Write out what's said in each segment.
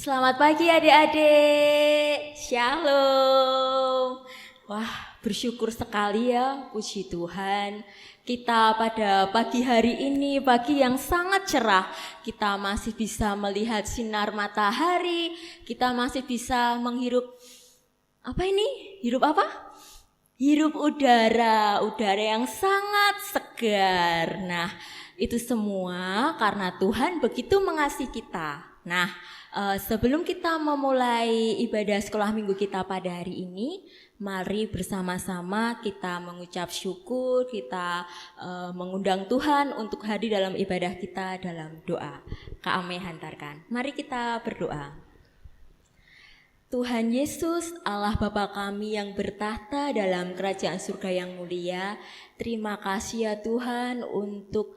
Selamat pagi adik-adik, Shalom. Wah, bersyukur sekali ya, puji Tuhan. Kita pada pagi hari ini, pagi yang sangat cerah. Kita masih bisa melihat sinar matahari, kita masih bisa menghirup, apa ini? Hirup apa? Hirup udara yang sangat segar. Nah, itu semua karena Tuhan begitu mengasihi kita. Nah, sebelum kita memulai ibadah sekolah minggu kita pada hari ini, mari bersama-sama kita mengucap syukur, kita mengundang Tuhan untuk hadir dalam ibadah kita dalam doa. Kak Ame hantarkan. Mari kita berdoa. Tuhan Yesus, Allah Bapa kami yang bertahta dalam kerajaan surga yang mulia, terima kasih ya Tuhan untuk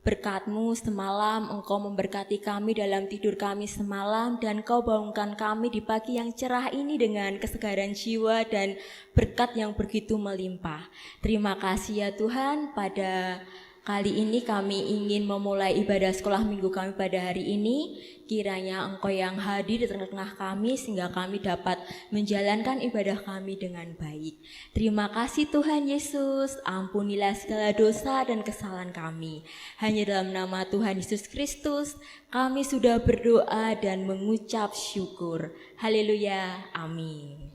berkat-Mu semalam. Engkau memberkati kami dalam tidur kami semalam, dan Kau bangunkan kami di pagi yang cerah ini dengan kesegaran jiwa dan berkat yang begitu melimpah. Terima kasih ya Tuhan, pada kali ini kami ingin memulai ibadah sekolah minggu kami pada hari ini. Kiranya Engkau yang hadir di tengah-tengah kami sehingga kami dapat menjalankan ibadah kami dengan baik. Terima kasih Tuhan Yesus, ampunilah segala dosa dan kesalahan kami. Hanya dalam nama Tuhan Yesus Kristus kami sudah berdoa dan mengucap syukur. Haleluya, amin.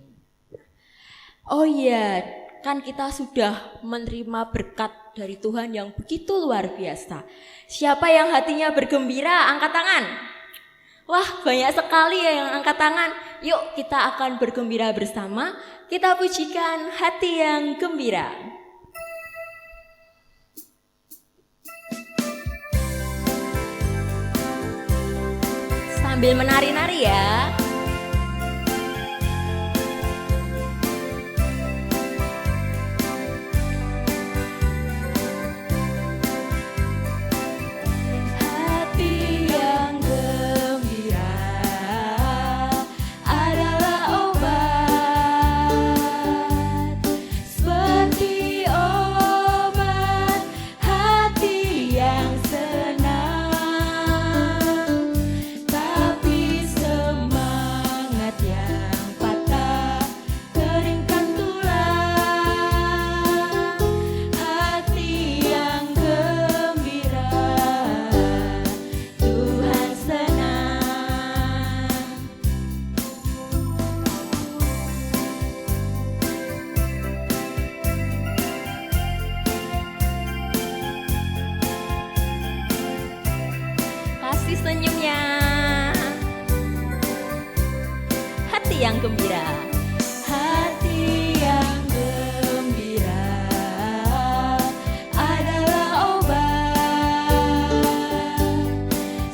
Oh iya, kan kita sudah menerima berkat dari Tuhan yang begitu luar biasa. Siapa yang hatinya bergembira, angkat tangan. Wah, banyak sekali ya yang angkat tangan. Yuk kita akan bergembira bersama. Kita pujikan hati yang gembira. Sambil menari-nari ya. Senyumnya, hati yang gembira. Hati yang gembira adalah obat,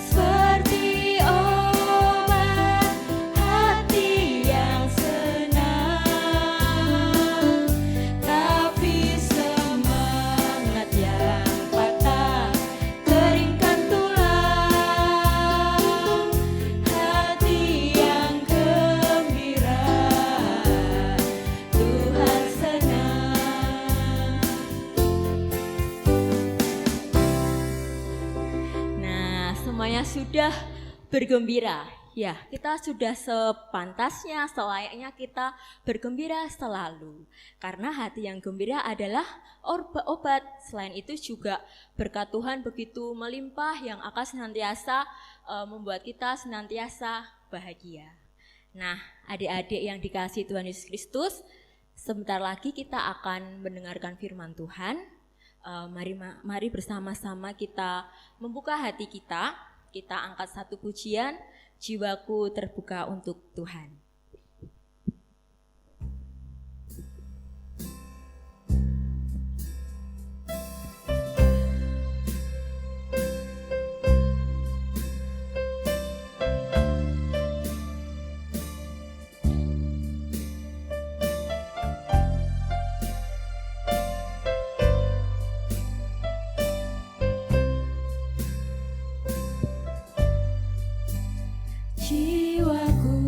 seperti obat hati yang senang, tapi semangat yang patah keringkan tulang. Semuanya sudah bergembira. Ya, kita sudah sepantasnya, selayaknya kita bergembira selalu. Karena hati yang gembira adalah obat. Selain itu juga berkat Tuhan begitu melimpah yang akan senantiasa membuat kita senantiasa bahagia. Nah, adik-adik yang dikasihi Tuhan Yesus Kristus, sebentar lagi kita akan mendengarkan firman Tuhan. Mari bersama-sama kita membuka hati kita angkat satu pujian, jiwaku terbuka untuk Tuhan. Jiwaku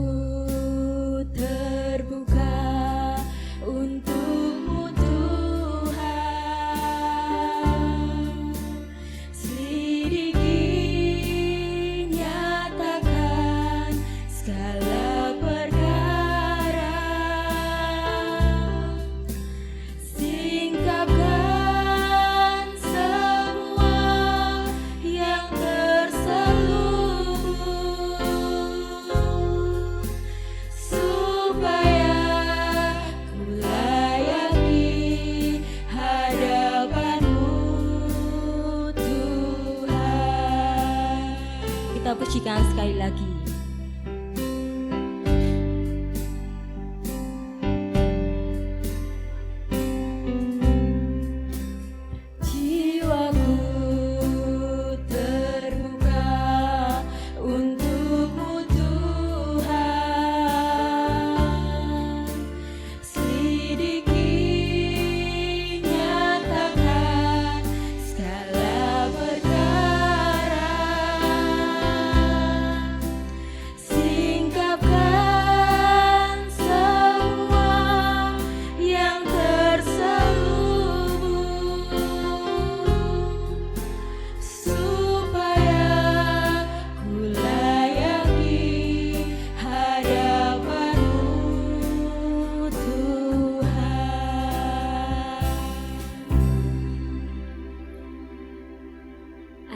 lagi.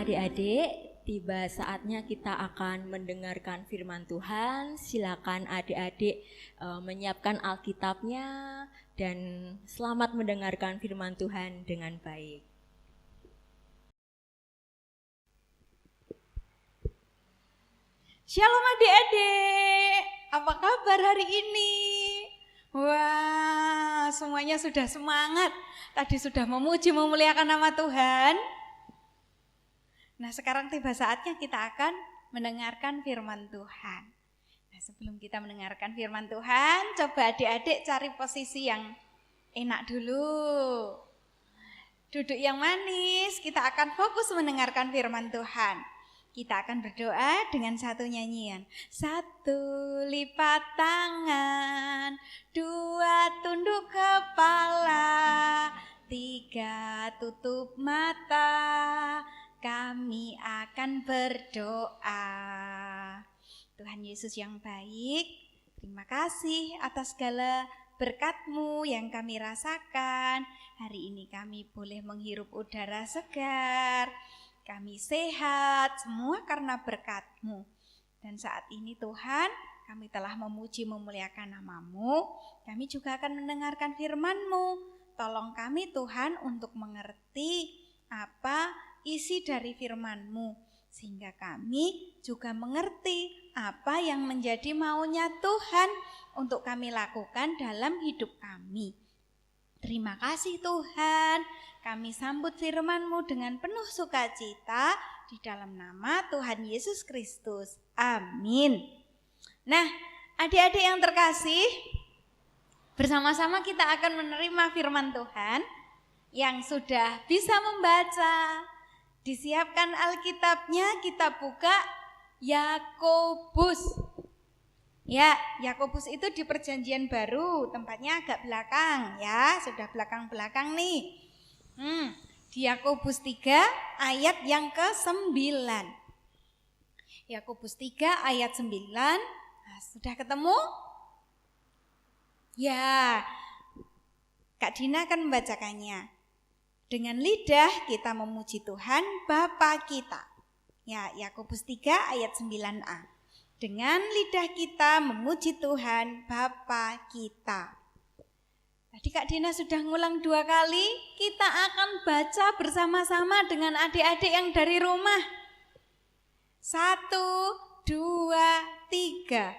Adik-adik, tiba saatnya kita akan mendengarkan firman Tuhan. Silakan adik-adik menyiapkan Alkitabnya dan selamat mendengarkan firman Tuhan dengan baik. Shalom adik-adik, apa kabar hari ini? Wah, semuanya sudah semangat. Tadi sudah memuji memuliakan nama Tuhan. Nah, sekarang tiba saatnya kita akan mendengarkan firman Tuhan. Nah, sebelum kita mendengarkan firman Tuhan, coba adik-adik cari posisi yang enak dulu. Duduk yang manis, kita akan fokus mendengarkan firman Tuhan. Kita akan berdoa dengan satu nyanyian. 1 lipat tangan, 2 tunduk kepala, 3 tutup mata. Kami akan berdoa. Tuhan Yesus yang baik, terima kasih atas segala berkat-Mu yang kami rasakan. Hari ini kami boleh menghirup udara segar, kami sehat, semua karena berkat-Mu. Dan saat ini Tuhan, kami telah memuji memuliakan nama-Mu, kami juga akan mendengarkan firman-Mu. Tolong kami Tuhan untuk mengerti apa isi dari firman-Mu, sehingga kami juga mengerti apa yang menjadi maunya Tuhan untuk kami lakukan dalam hidup kami. Terima kasih Tuhan, kami sambut firman-Mu dengan penuh sukacita di dalam nama Tuhan Yesus Kristus. Amin. Nah, adik-adik yang terkasih, bersama-sama kita akan menerima firman Tuhan. Yang sudah bisa membaca, disiapkan Alkitabnya, kita buka Yakobus. Ya, Yakobus itu di Perjanjian Baru, tempatnya agak belakang ya, sudah belakang-belakang nih. Di Yakobus 3 ayat yang ke-9. Yakobus 3 ayat 9. Nah, sudah ketemu? Ya, Kak Dina akan membacakannya. Dengan lidah kita memuji Tuhan Bapa kita. Ya, Yakobus 3 ayat 9a. Dengan lidah kita memuji Tuhan Bapa kita. Tadi Kak Dina sudah ngulang 2 kali. Kita akan baca bersama-sama dengan adik-adik yang dari rumah. 1, 2, 3.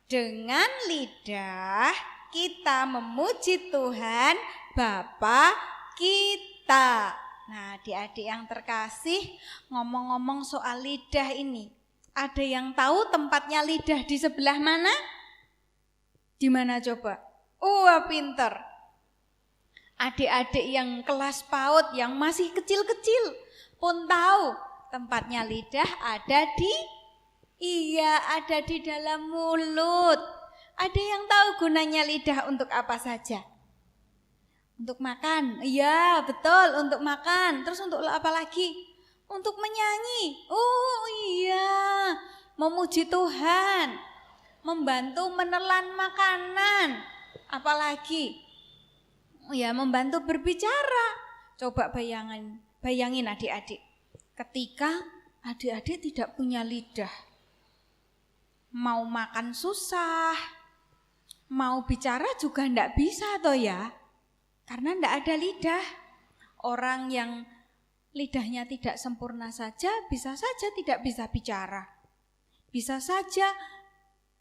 Dengan lidah kita memuji Tuhan Bapa kita. Nah, adik-adik yang terkasih, ngomong-ngomong soal lidah ini, ada yang tahu tempatnya lidah di sebelah mana? Di mana coba? Wah, pinter. Adik-adik yang kelas PAUD, yang masih kecil-kecil pun tahu tempatnya lidah ada di dalam mulut. Ada yang tahu gunanya lidah untuk apa saja? Untuk makan, iya betul, untuk makan. Terus untuk apa lagi? Untuk menyanyi. Oh iya, memuji Tuhan, membantu menelan makanan. Apalagi? Ya, membantu berbicara. Coba bayangin adik-adik. Ketika adik-adik tidak punya lidah, mau makan susah, mau bicara juga enggak bisa toh ya. Karena enggak ada lidah. Orang yang lidahnya tidak sempurna saja bisa saja tidak bisa bicara. bisa saja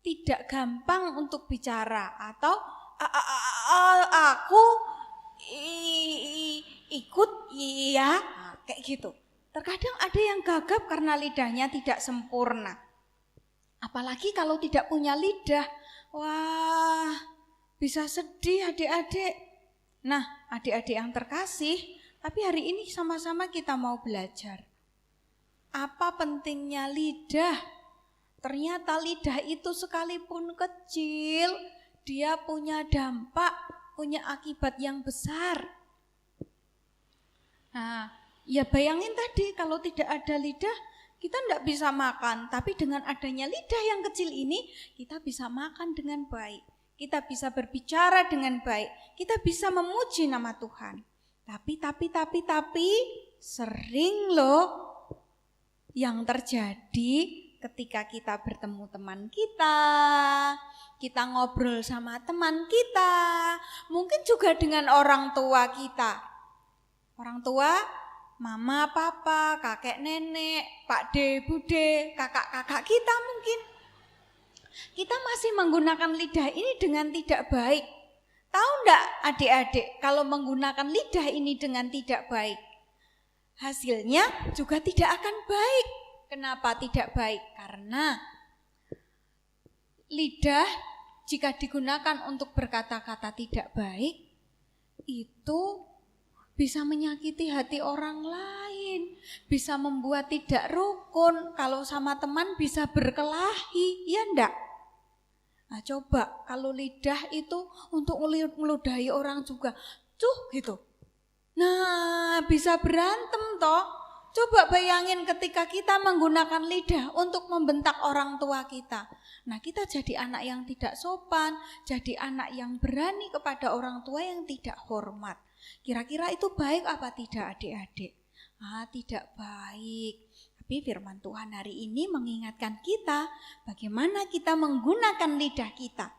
tidak gampang untuk bicara atau aku ikut iya, kayak gitu. Terkadang ada yang gagap karena lidahnya tidak sempurna. Apalagi kalau tidak punya lidah, wah bisa sedih adik-adik. Nah, adik-adik yang terkasih, tapi hari ini sama-sama kita mau belajar. Apa pentingnya lidah? Ternyata lidah itu sekalipun kecil, dia punya dampak, punya akibat yang besar. Nah, ya bayangin tadi kalau tidak ada lidah, kita tidak bisa makan. Tapi dengan adanya lidah yang kecil ini, kita bisa makan dengan baik. Kita bisa berbicara dengan baik. Kita bisa memuji nama Tuhan. Tapi sering loh yang terjadi ketika kita bertemu teman kita ngobrol sama teman kita, mungkin juga dengan orang tua kita. Orang tua, mama, papa, kakek, nenek, pak de, bude, kakak-kakak kita mungkin. Kita masih menggunakan lidah ini dengan tidak baik. Tahu enggak adik-adik, kalau menggunakan lidah ini dengan tidak baik, hasilnya juga tidak akan baik. Kenapa tidak baik? Karena lidah jika digunakan untuk berkata-kata tidak baik, itu bisa menyakiti hati orang lain, bisa membuat tidak rukun. Kalau sama teman bisa berkelahi, ya enggak? Nah coba kalau lidah itu untuk meludahi orang juga, gitu. Nah bisa berantem toh. Coba bayangin ketika kita menggunakan lidah untuk membentak orang tua kita. Nah kita jadi anak yang tidak sopan, jadi anak yang berani kepada orang tua yang tidak hormat. Kira-kira itu baik apa tidak adik-adik? Tidak baik. Tapi firman Tuhan hari ini mengingatkan kita bagaimana kita menggunakan lidah kita.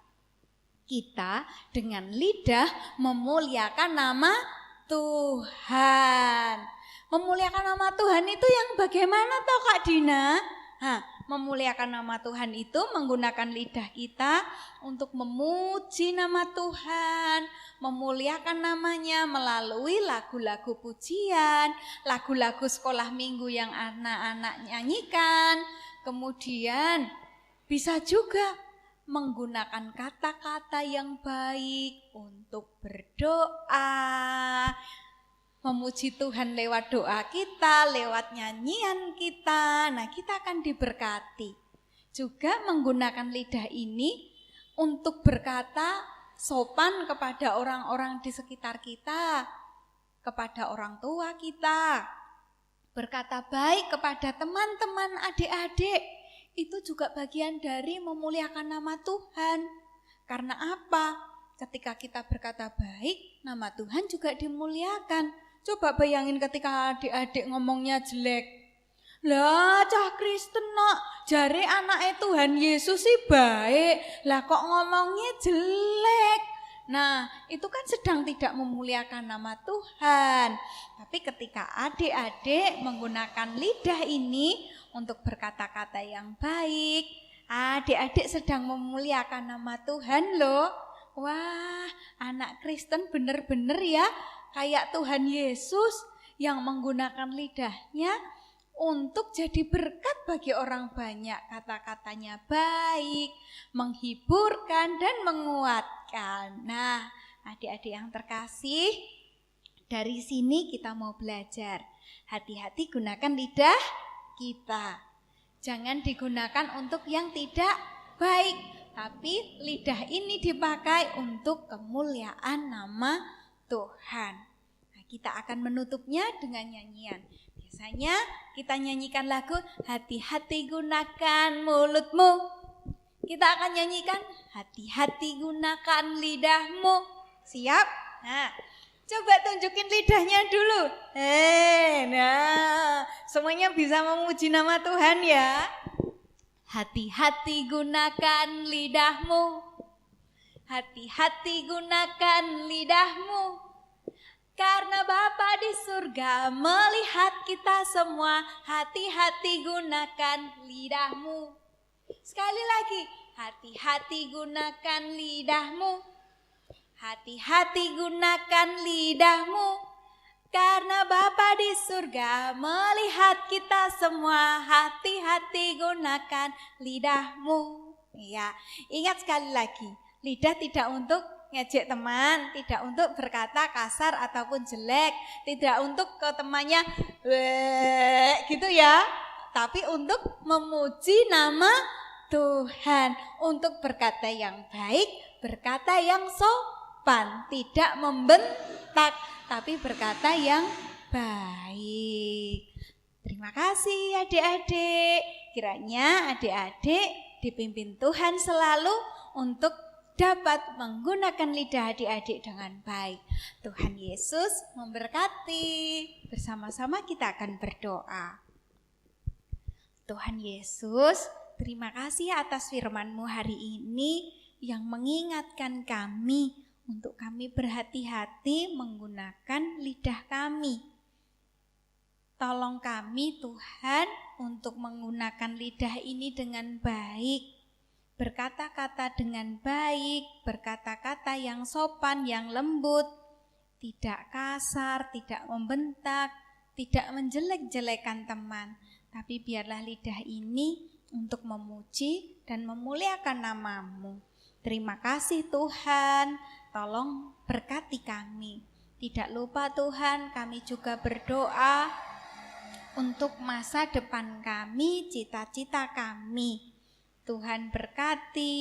Kita dengan lidah memuliakan nama Tuhan. Memuliakan nama Tuhan itu yang bagaimana toh Kak Dina? Memuliakan nama Tuhan itu menggunakan lidah kita untuk memuji nama Tuhan, memuliakan namanya melalui lagu-lagu pujian, lagu-lagu sekolah minggu yang anak-anak nyanyikan. Kemudian bisa juga menggunakan kata-kata yang baik untuk berdoa, memuji Tuhan lewat doa kita, lewat nyanyian kita. Nah kita akan diberkati. Juga menggunakan lidah ini untuk berkata sopan kepada orang-orang di sekitar kita, kepada orang tua kita. Berkata baik kepada teman-teman adik-adik. Itu juga bagian dari memuliakan nama Tuhan. Karena apa? Ketika kita berkata baik, nama Tuhan juga dimuliakan. Coba bayangin ketika adik-adik ngomongnya jelek. Lah cah Kristen nak, jare anaknya Tuhan Yesus sih baik. Lah kok ngomongnya jelek. Nah itu kan sedang tidak memuliakan nama Tuhan. Tapi ketika adik-adik menggunakan lidah ini untuk berkata-kata yang baik, adik-adik sedang memuliakan nama Tuhan loh. Wah anak Kristen bener-bener ya kayak Tuhan Yesus yang menggunakan lidahnya untuk jadi berkat bagi orang banyak. Kata-katanya baik, menghiburkan dan menguatkan. Nah, adik-adik yang terkasih, dari sini kita mau belajar. Hati-hati gunakan lidah kita. Jangan digunakan untuk yang tidak baik, tapi lidah ini dipakai untuk kemuliaan nama Tuhan. Nah, kita akan menutupnya dengan nyanyian. Biasanya kita nyanyikan lagu hati-hati gunakan mulutmu. Kita akan nyanyikan hati-hati gunakan lidahmu. Siap? Nah, coba tunjukin lidahnya dulu. Nah, semuanya bisa memuji nama Tuhan ya. Hati-hati gunakan lidahmu. Hati-hati gunakan lidahmu, karena Bapa di surga melihat kita semua. Hati-hati gunakan lidahmu. Sekali lagi, hati-hati gunakan lidahmu. Hati-hati gunakan lidahmu. Karena Bapa di surga melihat kita semua. Hati-hati gunakan lidahmu. Ya, ingat sekali lagi, lidah tidak untuk ngejek teman, tidak untuk berkata kasar ataupun jelek, tidak untuk ke temannya gitu ya, tapi untuk memuji nama Tuhan, untuk berkata yang baik, berkata yang sopan, tidak membentak, tapi berkata yang baik. Terima kasih adik-adik. Kiranya adik-adik dipimpin Tuhan selalu untuk dapat menggunakan lidah adik-adik dengan baik. Tuhan Yesus memberkati. Bersama-sama kita akan berdoa. Tuhan Yesus, terima kasih atas firman-Mu hari ini yang mengingatkan kami untuk kami berhati-hati menggunakan lidah kami. Tolong kami Tuhan untuk menggunakan lidah ini dengan baik, berkata-kata dengan baik, berkata-kata yang sopan, yang lembut, tidak kasar, tidak membentak, tidak menjelek-jelekan teman. Tapi biarlah lidah ini untuk memuji dan memuliakan nama-Mu. Terima kasih Tuhan, tolong berkati kami. Tidak lupa Tuhan, kami juga berdoa untuk masa depan kami, cita-cita kami. Tuhan berkati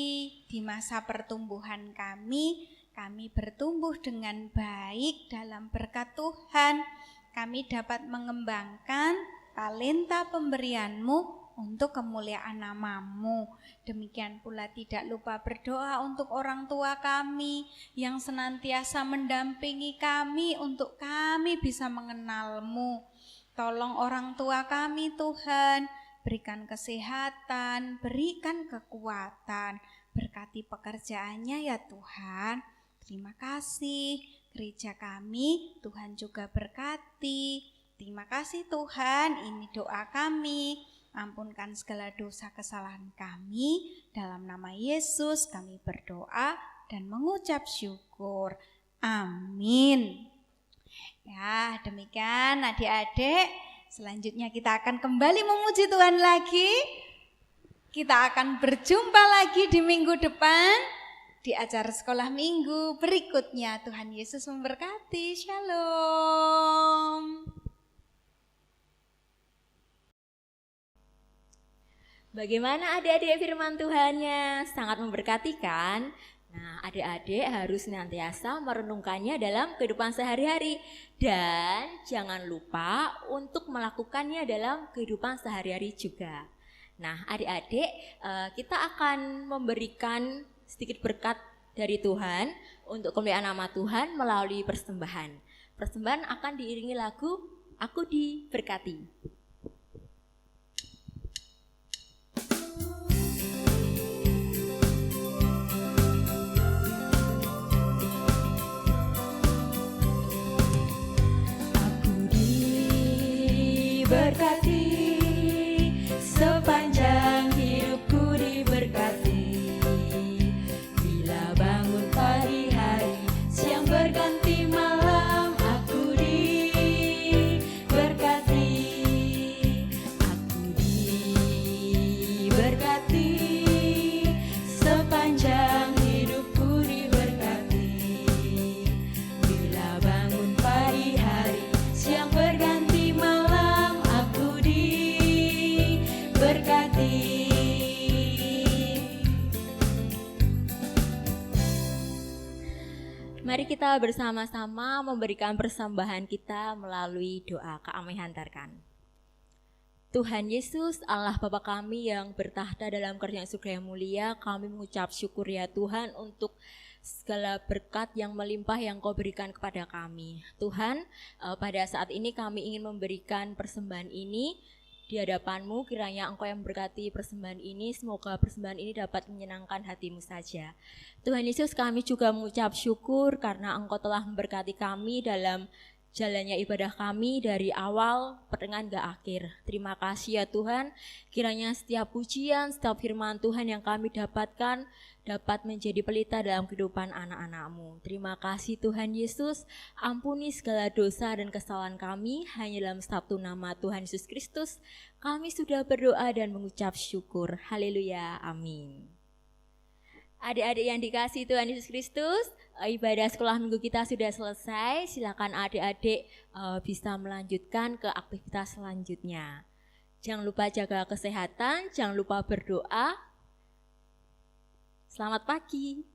di masa pertumbuhan kami bertumbuh dengan baik dalam berkat Tuhan. Kami dapat mengembangkan talenta pemberian-Mu untuk kemuliaan nama-Mu. Demikian pula tidak lupa berdoa untuk orang tua kami yang senantiasa mendampingi kami untuk kami bisa mengenal-Mu. Tolong orang tua kami Tuhan, berikan kesehatan, berikan kekuatan, berkati pekerjaannya ya Tuhan. Terima kasih, gereja kami Tuhan juga berkati. Terima kasih Tuhan, ini doa kami. Ampunkan segala dosa kesalahan kami. Dalam nama Yesus kami berdoa dan mengucap syukur. Amin. Ya, demikian adik-adik. Selanjutnya kita akan kembali memuji Tuhan lagi. Kita akan berjumpa lagi di minggu depan di acara sekolah minggu berikutnya. Tuhan Yesus memberkati. Shalom. Bagaimana adik-adik firman Tuhannya? Sangat memberkati kan? Nah, adik-adik harus senantiasa merenungkannya dalam kehidupan sehari-hari. Dan jangan lupa untuk melakukannya dalam kehidupan sehari-hari juga. Nah, adik-adik, kita akan memberikan sedikit berkat dari Tuhan untuk kemuliaan nama Tuhan melalui persembahan. Persembahan akan diiringi lagu Aku Diberkati. Berkati sepanjang hidupku diberkati. Bila bangun pagi hari, siang berganti malam, aku diberkati. Aku diberkati sepanjang hidupku diberkati. Bila bangun pagi hari, siang berganti malam, berkati. Mari kita bersama-sama memberikan persembahan kita melalui doa. Kami hantarkan. Tuhan Yesus, Allah Bapa kami yang bertahta dalam kerajaan surga yang mulia, kami mengucap syukur ya Tuhan untuk segala berkat yang melimpah yang Kau berikan kepada kami. Tuhan, pada saat ini kami ingin memberikan persembahan ini di hadapan-Mu, kiranya Engkau yang berkati persembahan ini, semoga persembahan ini dapat menyenangkan hati-Mu saja. Tuhan Yesus, kami juga mengucap syukur karena Engkau telah memberkati kami dalam jalannya ibadah kami dari awal pertengahan hingga akhir. Terima kasih ya Tuhan, kiranya setiap pujian, setiap firman Tuhan yang kami dapatkan dapat menjadi pelita dalam kehidupan anak-anak-Mu. Terima kasih Tuhan Yesus, ampuni segala dosa dan kesalahan kami, hanya dalam satu nama Tuhan Yesus Kristus kami sudah berdoa dan mengucap syukur. Haleluya, amin. Adik-adik yang dikasihi Tuhan Yesus Kristus, ibadah sekolah minggu kita sudah selesai. Silakan adik-adik bisa melanjutkan ke aktivitas selanjutnya. Jangan lupa jaga kesehatan, jangan lupa berdoa. Selamat pagi.